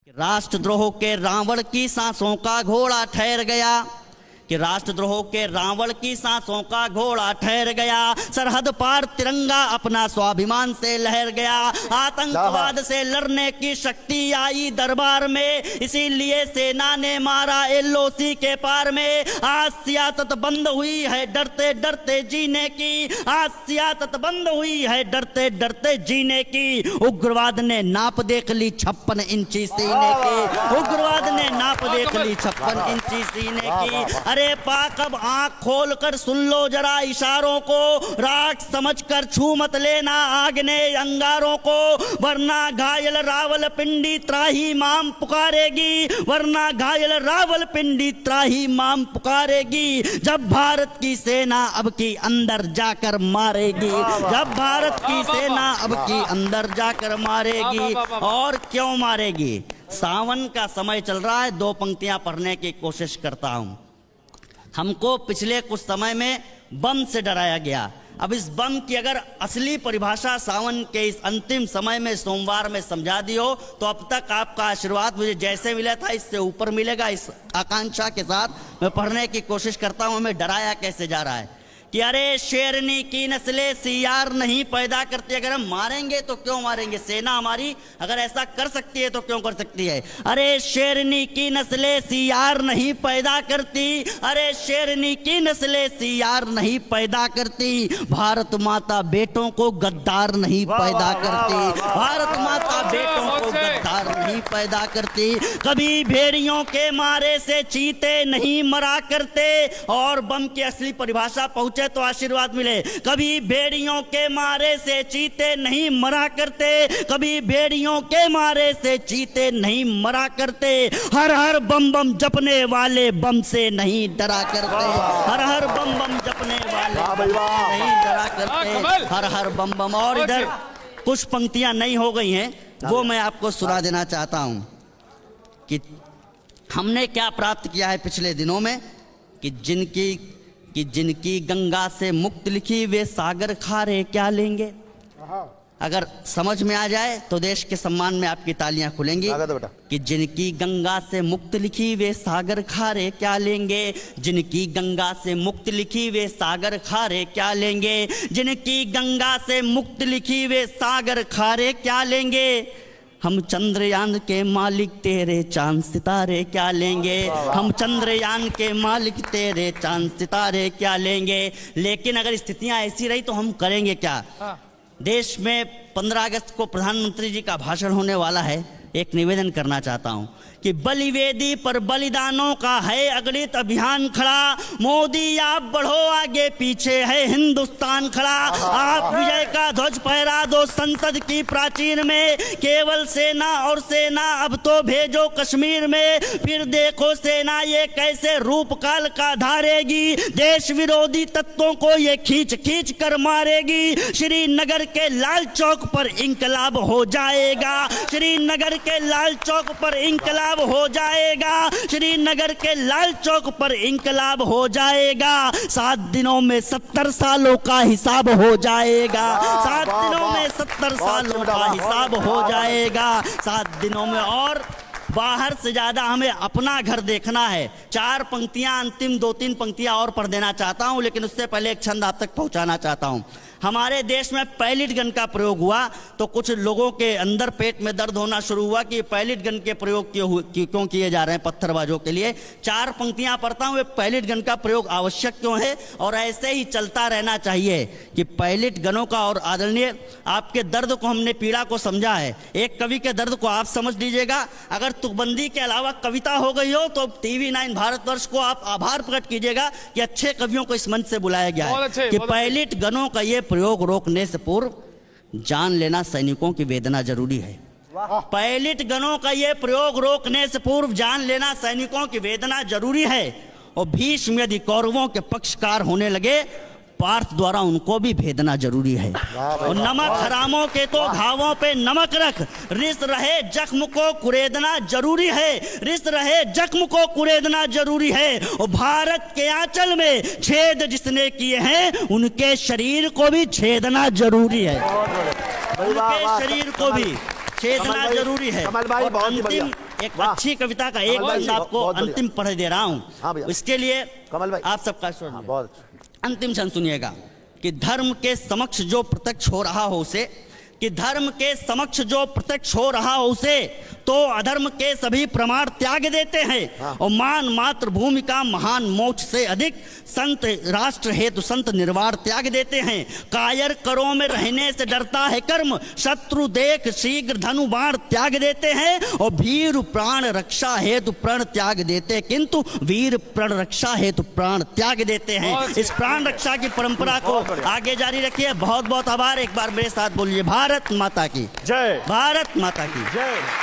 राष्ट्रद्रोह के रावण की सांसों का घोड़ा ठहर गया कि राष्ट्रद्रोह के रावण की सांसों का घोड़ा ठहर गया। सरहद पार तिरंगा अपना स्वाभिमान से लहर गया। आतंकवाद से लड़ने की शक्ति आई दरबार में, इसीलिए सेना ने मारा एलओसी के पार में। आज सियासत बंद हुई है डरते डरते जीने की, आज सियासत बंद हुई है डरते डरते जीने की। उग्रवाद ने नाप देख ली 56 इंची सीने की, उग्रवाद ने नाप देख ली 56 इंची सीने की। अरे पाक अब आंख खोल कर सुन लो जरा इशारों को, राख समझकर छू मत लेना आगने अंगारों को, वरना घायल रावल पिंडी त्राही माम पुकारेगी, वरना घायल रावल पिंडी त्राही माम पुकारेगी। जब भारत की सेना अब की अंदर जाकर मारेगी, जब भारत की सेना अब की अंदर जाकर मारेगी। और क्यों मारेगी? सावन का समय चल रहा है, 2 पंक्तियां पढ़ने की कोशिश करता हूं। हमको पिछले कुछ समय में बम से डराया गया। अब इस बम की अगर असली परिभाषा सावन के इस अंतिम समय में सोमवार में समझा दी हो तो अब तक आपका आशीर्वाद मुझे जैसे मिला था इससे ऊपर मिलेगा। इस आकांक्षा के साथ मैं पढ़ने की कोशिश करता हूं। हमें डराया कैसे जा रहा है कि अरे शेरनी की नस्लें सियार नहीं पैदा करती। अगर हम मारेंगे तो क्यों मारेंगे? सेना हमारी अगर ऐसा कर सकती है तो क्यों कर सकती है? अरे शेरनी की नस्लें सियार नहीं पैदा करती, अरे शेरनी की नस्लें सियार नहीं पैदा करती। भारत माता बेटों को गद्दार नहीं पैदा करती, भारत माता बेटों को गद्दार नहीं पैदा करती। कभी भेड़ियों के मारे से चीते नहीं मरा करते। और बम की असली परिभाषा पहुंच तो आशीर्वाद मिले। कभी भेड़ियों के मारे से चीते नहीं मरा करते, कभी भेड़ियों के मारे से चीते नहीं मरा करते। हर हर बम बम जपने वाले बम से नहीं डरा करते, हर हर बम बम जपने वाले बम से नहीं डरा करते। हर हर बम बम। और इधर कुछ पंक्तियां नई हो गई हैं, वो मैं आपको सुना देना चाहता हूं कि हमने क्या प्राप्त किया है पिछले दिनों में कि जिनकी गंगा से मुक्त लिखी वे सागर खारे क्या लेंगे। अगर समझ में आ जाए तो देश के सम्मान में आपकी तालियां खुलेंगी कि जिनकी गंगा से मुक्त लिखी वे सागर खारे क्या लेंगे, जिनकी गंगा से मुक्त लिखी वे सागर खारे क्या लेंगे, जिनकी गंगा से मुक्त लिखी वे सागर खारे क्या लेंगे। हम चंद्रयान के मालिक तेरे चांद सितारे क्या लेंगे, हम चंद्रयान के मालिक तेरे चांद सितारे क्या लेंगे। लेकिन अगर स्थितियां ऐसी रही तो हम करेंगे क्या? देश में 15 अगस्त को प्रधानमंत्री जी का भाषण होने वाला है। एक निवेदन करना चाहता हूं कि बलिवेदी पर बलिदानों का है अगणित अभियान खड़ा। मोदी आप बढ़ो आगे, पीछे है हिंदुस्तान खड़ा। आप विजय का ध्वज फहरा दो संसद की प्राचीर में, केवल सेना और सेना अब तो भेजो कश्मीर में। फिर देखो सेना ये कैसे रूप काल का धारेगी, देश विरोधी तत्वों को ये खींच खींच कर मारेगी। श्रीनगर के लाल चौक पर इंकलाब हो जाएगा, श्रीनगर के लाल चौक पर इंकलाब हो जाएगा, श्रीनगर के लाल चौक पर इंकलाब हो जाएगा। 7 दिनों में 70 सालों का हिसाब हो जाएगा, 7 दिनों में 70 सालों का हिसाब हो जाएगा। 7 दिनों में। और बाहर से ज्यादा हमें अपना घर देखना है। 4 पंक्तियां, अंतिम 2-3 पंक्तियां और पढ़ देना चाहता हूं, लेकिन उससे पहले एक छंद आप तक पहुंचाना चाहता हूं। हमारे देश में पैलेट गन का प्रयोग हुआ तो कुछ लोगों के अंदर पेट में दर्द होना शुरू हुआ कि पैलेट गन के प्रयोग क्यों किए जा रहे हैं पत्थरबाजों के लिए। 4 पंक्तियां पढ़ता हूं। पैलेट गन का प्रयोग आवश्यक क्यों है और ऐसे ही चलता रहना चाहिए कि पैलेट गनों का। और आदरणीय, आपके दर्द को हमने, पीड़ा को समझा है। एक कवि के दर्द को आप समझ लीजिएगा। अगर तुकबंदी के अलावा कविता हो गई हो तो TV9 भारतवर्ष को आप आभार प्रकट कीजिएगा कि अच्छे कवियों को इस मंच से बुलाया गया है कि पैलेट गनों का ये प्रयोग रोकने से पूर्व जान लेना सैनिकों की वेदना जरूरी है। पैलेट गनों का ये प्रयोग रोकने से पूर्व जान लेना सैनिकों की वेदना जरूरी है। और भीष्म यदि कौरवों के पक्षकार होने लगे, पार्थ द्वारा उनको भी भेदना जरूरी है। और नमक हरामों के तो घावों पे नमक रख, रिस रहे जख्म को कुरेदना जरूरी है, रिस रहे जख्म को कुरेदना जरूरी है। और भारत के आंचल में छेद जिसने किए हैं उनके शरीर को भी छेदना जरूरी है, उनके शरीर को भी छेदना जरूरी है। और एक वाह। अच्छी कविता का एक कमल भाई, बंद आपको बहुत बढ़िया। अंतिम पढ़ दे रहा हाँ हूँ। भैया। इसके लिए कमल भाई। आप सबका सुनिए। हाँ, बहुत अच्छा। अंतिम क्षण सुनिएगा कि धर्म के समक्ष जो प्रत्यक्ष हो रहा हो उसे, कि धर्म के समक्ष जो प्रत्यक्ष हो रहा हो उसे तो अधर्म के सभी प्रमाण त्याग देते हैं और मान मात्र भूमि का महान मोक्ष से अधिक संत राष्ट्र हेतु संत निर्वाण त्याग देते हैं। कायर करों में रहने से डरता है कर्म, शत्रु देख शीघ्र धनु बाण त्याग देते हैं और वीर प्राण रक्षा हेतु प्राण त्याग देते हैं, किंतु वीर प्राण रक्षा हेतु प्राण त्याग देते हैं। इस प्राण रक्षा की परंपरा को आगे जारी रखिए। बहुत बहुत आभार। एक बार मेरे साथ बोलिए, भारत माता की जय। भारत माता की जय।